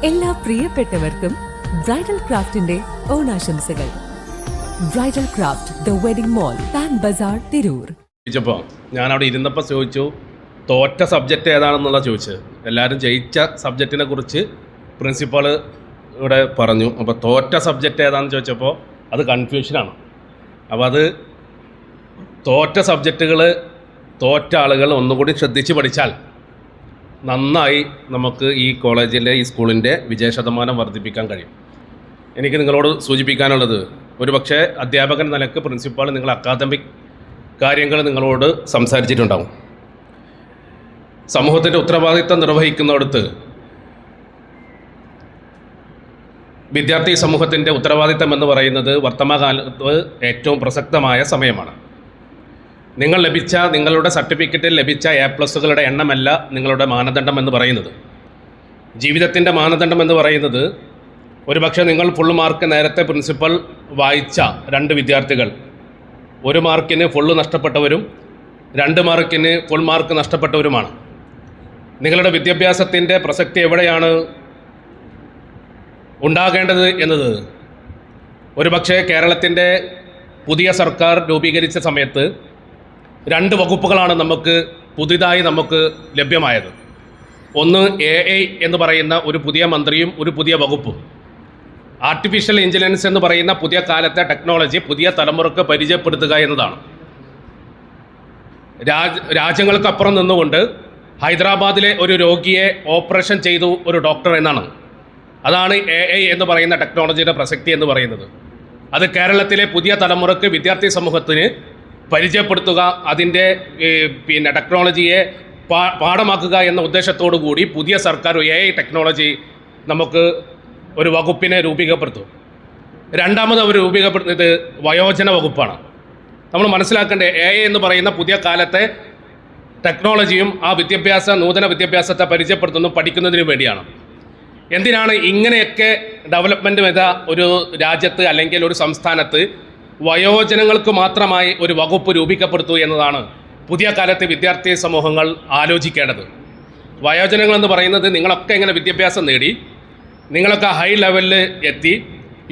എല്ലാ പ്രിയപ്പെട്ടവർക്കും ബ്രൈഡൽ ക്രാഫ്റ്റിന്റെ ഓണാശംസകൾ. Bridal craft the wedding mall, Pan Bazar, Tirur. ഞാൻ അവിടെ ഇരുന്നപ്പോൾ ചോദിച്ചു തോറ്റ സബ്ജക്റ്റ് ഏതാണെന്നുള്ള ചോദിച്ചത്. എല്ലാവരും ജയിച്ച സബ്ജക്റ്റിനെ കുറിച്ച് പ്രിൻസിപ്പാൾ ഇവിടെ പറഞ്ഞു. അപ്പോൾ തോറ്റ സബ്ജക്റ്റ് ഏതാണെന്ന് ചോദിച്ചപ്പോൾ അത് കൺഫ്യൂഷനാണ്. അപ്പോൾ അത് തോറ്റ സബ്ജക്റ്റുകൾ തോറ്റ ആളുകൾ ഒന്നുകൂടി ശ്രദ്ധിച്ച് പഠിച്ചാൽ നന്നായി നമുക്ക് ഈ കോളേജിലെ ഈ സ്കൂളിൻ്റെ വിജയശതമാനം വർദ്ധിപ്പിക്കാൻ കഴിയും. എനിക്ക് നിങ്ങളോട് സൂചിപ്പിക്കാനുള്ളത്, ഒരു പക്ഷേ അധ്യാപകൻ നിലക്ക് പ്രിൻസിപ്പാൾ നിങ്ങൾ അക്കാദമിക് കാര്യങ്ങൾ നിങ്ങളോട് സംസാരിച്ചിട്ടുണ്ടാവും. സമൂഹത്തിൻ്റെ ഉത്തരവാദിത്തം നിർവഹിക്കുന്നിടത്ത് വിദ്യാർത്ഥി സമൂഹത്തിൻ്റെ ഉത്തരവാദിത്തം എന്ന് പറയുന്നത് വർത്തമാനകാലത്ത് ഏറ്റവും പ്രസക്തമായ സമയമാണ്. നിങ്ങളുടെ സർട്ടിഫിക്കറ്റിൽ ലഭിച്ച A+കളുടെ എണ്ണമല്ല നിങ്ങളുടെ മാനദണ്ഡം എന്ന് പറയുന്നത്. ജീവിതത്തിൻ്റെ മാനദണ്ഡം എന്ന് പറയുന്നത്, ഒരുപക്ഷെ നിങ്ങൾ ഫുൾ മാർക്ക് നേരത്തെ പ്രിൻസിപ്പൽ വായിച്ച 2 വിദ്യാർത്ഥികൾ 1 മാർക്കിന് ഫുള്ള് നഷ്ടപ്പെട്ടവരും 2 മാർക്കിന് ഫുൾ മാർക്ക് നഷ്ടപ്പെട്ടവരുമാണ്. നിങ്ങളുടെ വിദ്യാഭ്യാസത്തിൻ്റെ പ്രസക്തി എവിടെയാണ് ഉണ്ടാകേണ്ടത് എന്നത്, ഒരുപക്ഷെ കേരളത്തിൻ്റെ പുതിയ സർക്കാർ രൂപീകരിച്ച സമയത്ത് 2 വകുപ്പുകളാണ് പുതിയതായി നമുക്ക് ലഭ്യമായത്. ഒന്ന് AI എന്ന് പറയുന്ന ഒരു പുതിയ മന്ത്രിയും ഒരു പുതിയ വകുപ്പും. ആർട്ടിഫിഷ്യൽ ഇൻ്റലിജൻസ് എന്ന് പറയുന്ന പുതിയ കാലത്തെ ടെക്നോളജി പുതിയ തലമുറക്ക് പരിചയപ്പെടുത്തുക എന്നതാണ്. രാജ്യങ്ങൾക്കപ്പുറം നിന്നുകൊണ്ട് ഹൈദരാബാദിലെ ഒരു രോഗിയെ ഓപ്പറേഷൻ ചെയ്തു ഒരു ഡോക്ടർ എന്നാണ്. അതാണ് AI എന്ന് പറയുന്ന ടെക്നോളജിയുടെ പ്രസക്തി എന്ന് പറയുന്നത്. അത് കേരളത്തിലെ പുതിയ തലമുറക്ക് വിദ്യാർത്ഥി സമൂഹത്തിന് പരിചയപ്പെടുത്തുക, അതിൻ്റെ ടെക്നോളജിയെ പാഠമാക്കുക എന്ന ഉദ്ദേശത്തോടു കൂടി പുതിയ സർക്കാർ AI ടെക്നോളജി നമുക്ക് ഒരു വകുപ്പിനെ രൂപീകരിക്കപ്പെടുത്തും. രണ്ടാമത് അവർ രൂപീകരിക്കുന്നത് വയോജന വകുപ്പാണ്. നമ്മൾ മനസ്സിലാക്കേണ്ട, AI എന്ന് പറയുന്ന പുതിയ കാലത്തെ ടെക്നോളജിയും ആ നൂതന വിദ്യാഭ്യാസത്തെ പഠിക്കുന്നതിന് വേണ്ടിയാണ്. എന്തിനാണ് ഇങ്ങനെയൊക്കെ ഡെവലപ്മെൻറ്റ് ചെയ്ത ഒരു രാജ്യത്ത് അല്ലെങ്കിൽ ഒരു സംസ്ഥാനത്ത് വയോജനങ്ങൾക്ക് മാത്രമായി ഒരു വകുപ്പ് രൂപീകരിക്കപ്പെടുത്തു എന്നതാണ് പുതിയ കാലത്തെ വിദ്യാർത്ഥി സമൂഹങ്ങൾ ആലോചിക്കേണ്ടത്. വയോജനങ്ങൾ എന്ന് പറയുന്നത്, നിങ്ങളൊക്കെ ഇങ്ങനെ വിദ്യാഭ്യാസം നേടി നിങ്ങളൊക്കെ ഹൈ ലെവലിൽ എത്തി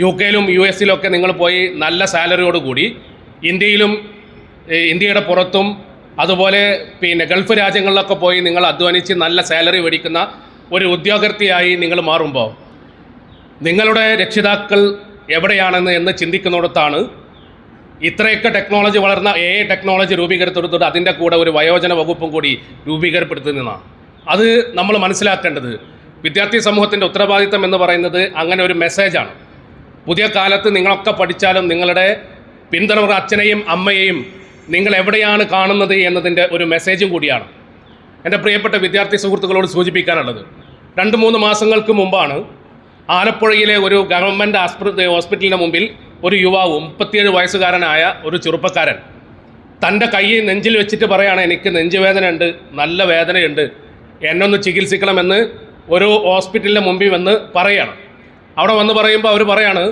UK-ലും US-ലൊക്കെ നിങ്ങൾ പോയി നല്ല സാലറിയോടുകൂടി ഇന്ത്യയുടെ പുറത്തും അതുപോലെ ഗൾഫ് രാജ്യങ്ങളിലൊക്കെ പോയി നിങ്ങൾ അധ്വാനിച്ച് നല്ല സാലറി മേടിക്കുന്ന ഒരു ഉദ്യോഗാർത്ഥിയായി നിങ്ങൾ മാറുമ്പോൾ നിങ്ങളുടെ രക്ഷിതാക്കൾ എവിടെയാണെന്ന് ചിന്തിക്കുന്നിടത്താണ് ഇത്രയൊക്കെ ടെക്നോളജി വളർന്ന AI ടെക്നോളജി രൂപീകരിച്ചെടുത്തിട്ട് അതിൻ്റെ കൂടെ ഒരു വയോജന വകുപ്പും കൂടി രൂപീകരിക്കപ്പെടുത്തുന്നതാണ്. അത് നമ്മൾ മനസ്സിലാക്കേണ്ടത്. വിദ്യാർത്ഥി സമൂഹത്തിൻ്റെ ഉത്തരവാദിത്തം എന്ന് പറയുന്നത് അങ്ങനെ ഒരു മെസ്സേജാണ്. പുതിയ കാലത്ത് നിങ്ങളൊക്കെ പഠിച്ചാലും നിങ്ങളുടെ പിന്തുണ അച്ഛനെയും അമ്മയെയും നിങ്ങൾ എവിടെയാണ് കാണുന്നത് എന്നതിൻ്റെ ഒരു മെസ്സേജും കൂടിയാണ്. എൻ്റെ പ്രിയപ്പെട്ട വിദ്യാർത്ഥി സുഹൃത്തുക്കളോട് സൂചിപ്പിക്കാനുള്ളത്, 2-3 മാസങ്ങൾക്ക് മുമ്പാണ് ആലപ്പുഴയിലെ ഒരു ഗവൺമെൻറ് ഹോസ്പിറ്റലിന് മുമ്പിൽ ഒരു യുവാവ് 37 വയസ്സുകാരനായ ഒരു ചെറുപ്പക്കാരൻ തൻ്റെ കൈ നെഞ്ചിൽ വെച്ചിട്ട് പറയാണ്, എനിക്ക് നെഞ്ചുവേദന ഉണ്ട്, നല്ല വേദനയുണ്ട്, എന്നൊന്ന് ചികിത്സിക്കണമെന്ന് ഒരു ഹോസ്പിറ്റലിൻ്റെ മുമ്പിൽ വന്ന് പറയാണ്. അവിടെ വന്ന് പറയുമ്പോൾ അവർ പറയാണ്,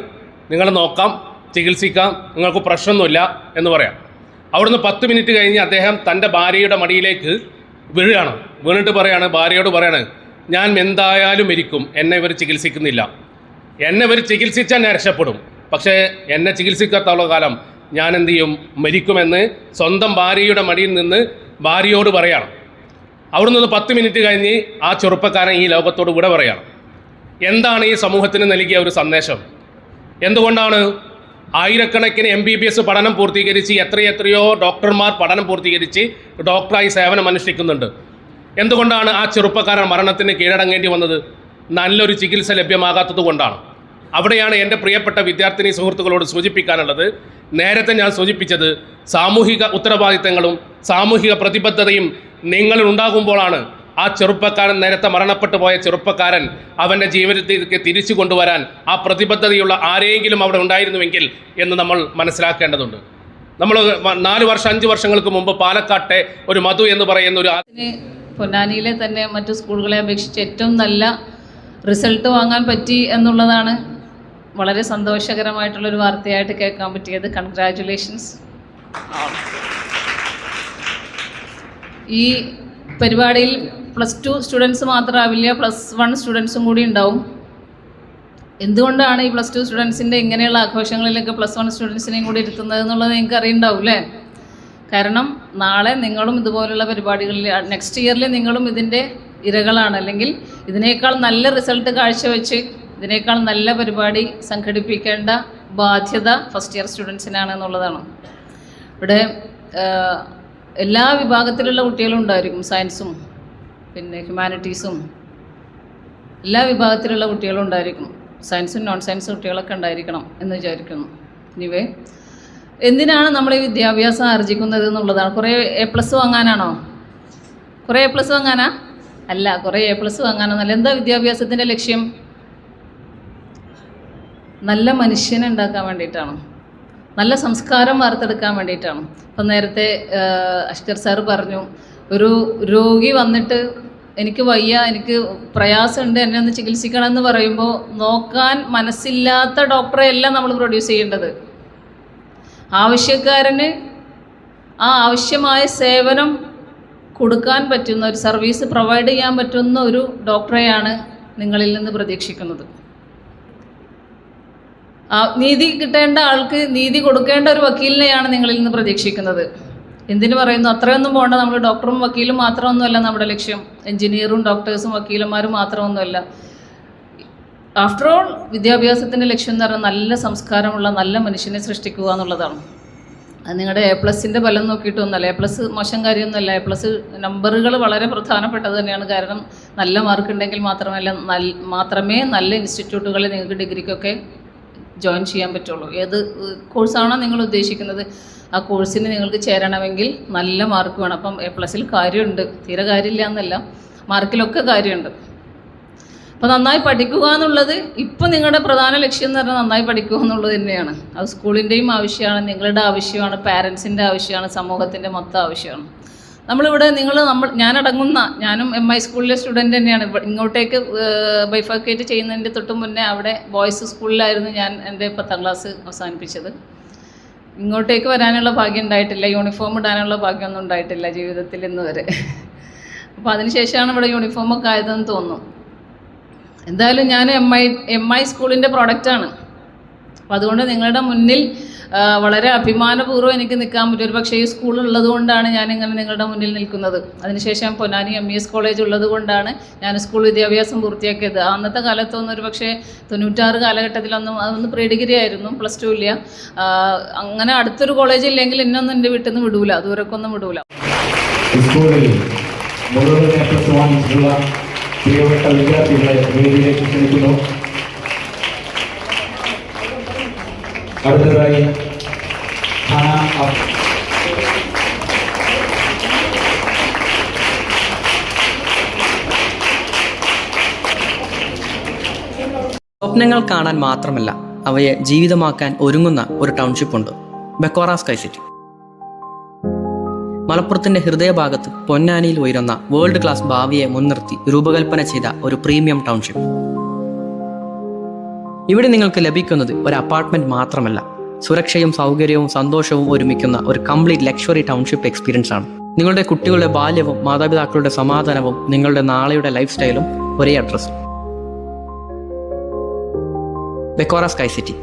നിങ്ങൾ നോക്കാം, ചികിത്സിക്കാം, നിങ്ങൾക്ക് പ്രശ്നമൊന്നുമില്ല എന്ന് പറയാം. അവിടുന്ന് 10 മിനിറ്റ് കഴിഞ്ഞ് അദ്ദേഹം തൻ്റെ ഭാര്യയുടെ മടിയിലേക്ക് വീണിട്ട് ഭാര്യയോട് പറയാണ്, ഞാൻ എന്തായാലും മരിക്കും, എന്നെ ഇവർ ചികിത്സിക്കുന്നില്ല, എന്നെ ഇവർ ചികിത്സിച്ചാൽ ഞാൻ രക്ഷപ്പെടും, പക്ഷേ എന്നെ ചികിത്സിക്കാത്തുള്ള കാലം ഞാൻ എന്ത് ചെയ്യും, മരിക്കുമെന്ന് സ്വന്തം ഭാര്യയുടെ മടിയിൽ നിന്ന് ഭാര്യയോട് പറയാണ്. അവിടെ നിന്ന് 10 മിനിറ്റ് കഴിഞ്ഞ് ആ ചെറുപ്പക്കാരൻ ഈ ലോകത്തോട് വിട പറയാണ്. എന്താണ് ഈ സമൂഹത്തിന് നൽകിയ ഒരു സന്ദേശം? എന്തുകൊണ്ടാണ് ആയിരക്കണക്കിന് MBBS പഠനം പൂർത്തീകരിച്ച് എത്രയോ ഡോക്ടർമാർ പഠനം പൂർത്തീകരിച്ച് ഡോക്ടറായി സേവനം അനുഷ്ഠിക്കുന്നുണ്ട്? എന്തുകൊണ്ടാണ് ആ ചെറുപ്പക്കാരൻ മരണത്തിന് കീഴടങ്ങേണ്ടി വന്നത്? നല്ലൊരു ചികിത്സ ലഭ്യമാകാത്തത് കൊണ്ടാണ്. അവിടെയാണ് എൻ്റെ പ്രിയപ്പെട്ട വിദ്യാർത്ഥിനി സുഹൃത്തുക്കളോട് സൂചിപ്പിക്കാനുള്ളത്. നേരത്തെ ഞാൻ സൂചിപ്പിച്ചത്, സാമൂഹിക ഉത്തരവാദിത്തങ്ങളും സാമൂഹിക പ്രതിബദ്ധതയും നിങ്ങളിൽ ഉണ്ടാകുമ്പോഴാണ് ആ ചെറുപ്പക്കാരൻ, നേരത്തെ മരണപ്പെട്ടു പോയ ചെറുപ്പക്കാരൻ, അവൻ്റെ ജീവിതത്തിലേക്ക് തിരിച്ചു കൊണ്ടുവരാൻ ആ പ്രതിബദ്ധതയുള്ള ആരെങ്കിലും അവിടെ ഉണ്ടായിരുന്നുവെങ്കിൽ എന്ന് നമ്മൾ മനസ്സിലാക്കേണ്ടതുണ്ട്. നമ്മൾ 4 വർഷം 5 വർഷങ്ങൾക്ക് മുമ്പ് പാലക്കാട്ടെ ഒരു മധു എന്ന് പറയുന്ന ഒരു പൊന്നാനിയിലെ തന്നെ മറ്റു സ്കൂളുകളെ അപേക്ഷിച്ച് ഏറ്റവും നല്ല റിസൾട്ട് വാങ്ങാൻ പറ്റി എന്നുള്ളതാണ് വളരെ സന്തോഷകരമായിട്ടുള്ളൊരു വാർത്തയായിട്ട് കേൾക്കാൻ പറ്റിയത്. കൺഗ്രാജുലേഷൻസ്. ഈ പരിപാടിയിൽ +2 സ്റ്റുഡൻസ് മാത്രമാവില്ല, +1 സ്റ്റുഡൻസും കൂടി ഉണ്ടാവും. എന്തുകൊണ്ടാണ് ഈ +2 സ്റ്റുഡൻസിൻ്റെ ഇങ്ങനെയുള്ള ആഘോഷങ്ങളിലൊക്കെ +1 സ്റ്റുഡൻസിനെയും കൂടി ഇരുത്തുന്നത് എന്നുള്ളത് നിങ്ങൾക്ക് അറിയുണ്ടാവും അല്ലേ? കാരണം നാളെ നിങ്ങളും ഇതുപോലുള്ള പരിപാടികളിൽ നെക്സ്റ്റ് ഇയറിൽ നിങ്ങളും ഇതിൻ്റെ ഇരകളാണ്, അല്ലെങ്കിൽ ഇതിനേക്കാൾ നല്ല റിസൾട്ട് കാഴ്ചവെച്ച് ഇതിനേക്കാൾ നല്ല പരിപാടി സംഘടിപ്പിക്കേണ്ട ബാധ്യത ഫസ്റ്റ് ഇയർ സ്റ്റുഡൻസിനാണ് എന്നുള്ളതാണ്. ഇവിടെ എല്ലാ വിഭാഗത്തിലുള്ള കുട്ടികളും ഉണ്ടായിരിക്കും, സയൻസും പിന്നെ ഹ്യൂമാനിറ്റീസും എല്ലാ വിഭാഗത്തിലുള്ള കുട്ടികളും ഉണ്ടായിരിക്കും, സയൻസും നോൺ സയൻസ് കുട്ടികളൊക്കെ ഉണ്ടായിരിക്കണം എന്ന് വിചാരിക്കുന്നു. ഇനിവേ എന്തിനാണ് നമ്മൾ ഈ വിദ്യാഭ്യാസം ആർജിക്കുന്നത് എന്നുള്ളതാണ്. കുറേ A+ വാങ്ങാനാണോ? കുറേ A+ വാങ്ങാനാ? അല്ല, കുറേ A+ വാങ്ങാനൊന്നല്ല. എന്താ വിദ്യാഭ്യാസത്തിൻ്റെ ലക്ഷ്യം? നല്ല മനുഷ്യനെ ഉണ്ടാക്കാൻ വേണ്ടിയിട്ടാണ്, നല്ല സംസ്കാരം വാർത്തെടുക്കാൻ വേണ്ടിയിട്ടാണ്. അപ്പം നേരത്തെ അഷ്കർ സാറ് പറഞ്ഞു, ഒരു രോഗി വന്നിട്ട് എനിക്ക് വയ്യ, എനിക്ക് പ്രയാസമുണ്ട്, എന്നെ ഒന്ന് ചികിത്സിക്കണം എന്ന് പറയുമ്പോൾ നോക്കാൻ മനസ്സില്ലാത്ത ഡോക്ടറെ അല്ല നമ്മൾ പ്രൊഡ്യൂസ് ചെയ്യേണ്ടത്. ആവശ്യക്കാരന് ആ ആവശ്യമായ സേവനം കൊടുക്കാൻ പറ്റുന്ന ഒരു സർവീസ് പ്രൊവൈഡ് ചെയ്യാൻ പറ്റുന്ന ഒരു ഡോക്ടറെയാണ് നിങ്ങളിൽ നിന്ന് പ്രതീക്ഷിക്കുന്നത്. നീതി കിട്ടേണ്ട ആൾക്ക് നീതി കൊടുക്കേണ്ട ഒരു വക്കീലിനെയാണ് നിങ്ങളിൽ നിന്ന് പ്രതീക്ഷിക്കുന്നത്. എന്തിനു പറയുന്നു? അത്രയൊന്നും പോകണ്ട. നമ്മൾ ഡോക്ടറും വക്കീലും മാത്രമൊന്നുമല്ല നമ്മുടെ ലക്ഷ്യം, എൻജിനീയറും ഡോക്ടേഴ്സും വക്കീലന്മാരും മാത്രമൊന്നുമല്ല. ആഫ്റ്റർ ഓൾ വിദ്യാഭ്യാസത്തിൻ്റെ ലക്ഷ്യം എന്ന് പറഞ്ഞാൽ നല്ല സംസ്കാരമുള്ള നല്ല മനുഷ്യനെ സൃഷ്ടിക്കുക എന്നുള്ളതാണ്. അത് നിങ്ങളുടെ A+ൻ്റെ ഫലം നോക്കിയിട്ടൊന്നുമല്ല. A+ മോശം കാര്യമൊന്നുമല്ല. A+ നമ്പറുകൾ വളരെ പ്രധാനപ്പെട്ടത് തന്നെയാണ്. കാരണം നല്ല മാർക്ക് ഉണ്ടെങ്കിൽ മാത്രമേ നല്ല ഇൻസ്റ്റിറ്റ്യൂട്ടുകളിൽ നിങ്ങൾക്ക് ഡിഗ്രിക്കൊക്കെ ജോയിൻ ചെയ്യാൻ പറ്റുള്ളൂ. ഏത് കോഴ്സാണോ നിങ്ങൾ ഉദ്ദേശിക്കുന്നത് ആ കോഴ്സിന് നിങ്ങൾക്ക് ചേരണമെങ്കിൽ നല്ല മാർക്ക് വേണം. അപ്പം A+ൽ കാര്യമുണ്ട്, തീരെ കാര്യമില്ല എന്നല്ല, മാർക്കിലൊക്കെ കാര്യമുണ്ട്. അപ്പോൾ നന്നായി പഠിക്കുക എന്നുള്ളത് ഇപ്പോൾ നിങ്ങളുടെ പ്രധാന ലക്ഷ്യം എന്ന് പറഞ്ഞാൽ നന്നായി പഠിക്കുക എന്നുള്ളത് തന്നെയാണ്. അത് സ്കൂളിൻ്റെയും ആവശ്യമാണ്, നിങ്ങളുടെ ആവശ്യമാണ്, പാരൻസിൻ്റെ ആവശ്യമാണ്, സമൂഹത്തിൻ്റെ മൊത്തം ആവശ്യമാണ്. നമ്മളിവിടെ ഞാനും MI സ്കൂളിലെ സ്റ്റുഡൻറ്റ് തന്നെയാണ്. ഇങ്ങോട്ടേക്ക് ബൈഫർക്കേറ്റ് ചെയ്യുന്നതിൻ്റെ തൊട്ട് മുന്നേ അവിടെ ബോയ്സ് സ്കൂളിലായിരുന്നു ഞാൻ എൻ്റെ 10ാം ക്ലാസ് അവസാനിപ്പിച്ചത്. ഇങ്ങോട്ടേക്ക് വരാനുള്ള ഭാഗ്യം ഉണ്ടായിട്ടില്ല, യൂണിഫോം ഇടാനുള്ള ഭാഗ്യമൊന്നും ഉണ്ടായിട്ടില്ല ജീവിതത്തിൽ ഇന്ന് വരെ. അപ്പോൾ അതിനുശേഷമാണ് ഇവിടെ യൂണിഫോമൊക്കെ ആയതെന്ന് തോന്നുന്നു. എന്തായാലും ഞാൻ MI സ്കൂളിൻ്റെ പ്രോഡക്റ്റാണ്. അപ്പോൾ അതുകൊണ്ട് നിങ്ങളുടെ മുന്നിൽ വളരെ അഭിമാനപൂർവ്വം എനിക്ക് നിൽക്കാൻ പറ്റും. ഒരു പക്ഷേ ഈ സ്കൂളുള്ളത് കൊണ്ടാണ് ഞാനിങ്ങനെ നിങ്ങളുടെ മുന്നിൽ നിൽക്കുന്നത്. അതിനുശേഷം പൊന്നാനി MES കോളേജ് ഉള്ളത് കൊണ്ടാണ് ഞാൻ സ്കൂൾ വിദ്യാഭ്യാസം പൂർത്തിയാക്കിയത്. അന്നത്തെ കാലത്തൊന്നും ഒരു പക്ഷേ 96 കാലഘട്ടത്തിലൊന്നും അതൊന്ന് പ്രീ ഡിഗ്രി ആയിരുന്നു, +2 ഇല്ല. അങ്ങനെ അടുത്തൊരു കോളേജ് ഇല്ലെങ്കിൽ എന്നൊന്നും എൻ്റെ വീട്ടിൽ നിന്ന് വിടൂല, ദൂരക്കൊന്നും വിടൂല. പ്രിയപ്പെട്ട വിദ്യാർത്ഥികളെ വേദിയിലേക്ക് ക്ഷണിക്കുന്നു. അടുത്തതായി സ്വപ്നങ്ങൾ കാണാൻ മാത്രമല്ല അവയെ ജീവിതമാക്കാൻ ഒരുങ്ങുന്ന ഒരു ടൗൺഷിപ്പുണ്ട്, ബെക്കോറ സ്കൈ സിറ്റി. മലപ്പുറത്തിന്റെ ഹൃദയഭാഗത്ത് പൊന്നാനിയിൽ ഉയരുന്ന വേൾഡ് ക്ലാസ് ഭാവിയെ മുൻനിർത്തി രൂപകൽപ്പന ചെയ്ത ഒരു പ്രീമിയം ടൗൺഷിപ്പ്. ഇവിടെ നിങ്ങൾക്ക് ലഭിക്കുന്നത് ഒരു അപ്പാർട്ട്മെന്റ് മാത്രമല്ല, സുരക്ഷയും സൗകര്യവും സന്തോഷവും ഒരുമിക്കുന്ന ഒരു കംപ്ലീറ്റ് ലക്ഷറി ടൗൺഷിപ്പ് എക്സ്പീരിയൻസ് ആണ്. നിങ്ങളുടെ കുട്ടികളുടെ ബാല്യവും മാതാപിതാക്കളുടെ സമാധാനവും നിങ്ങളുടെ നാളെയുടെ ലൈഫ് സ്റ്റൈലും ഒരേ അഡ്രസ്. ബെക്കോറ sky city,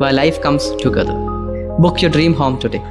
where life comes together. Book your dream home today.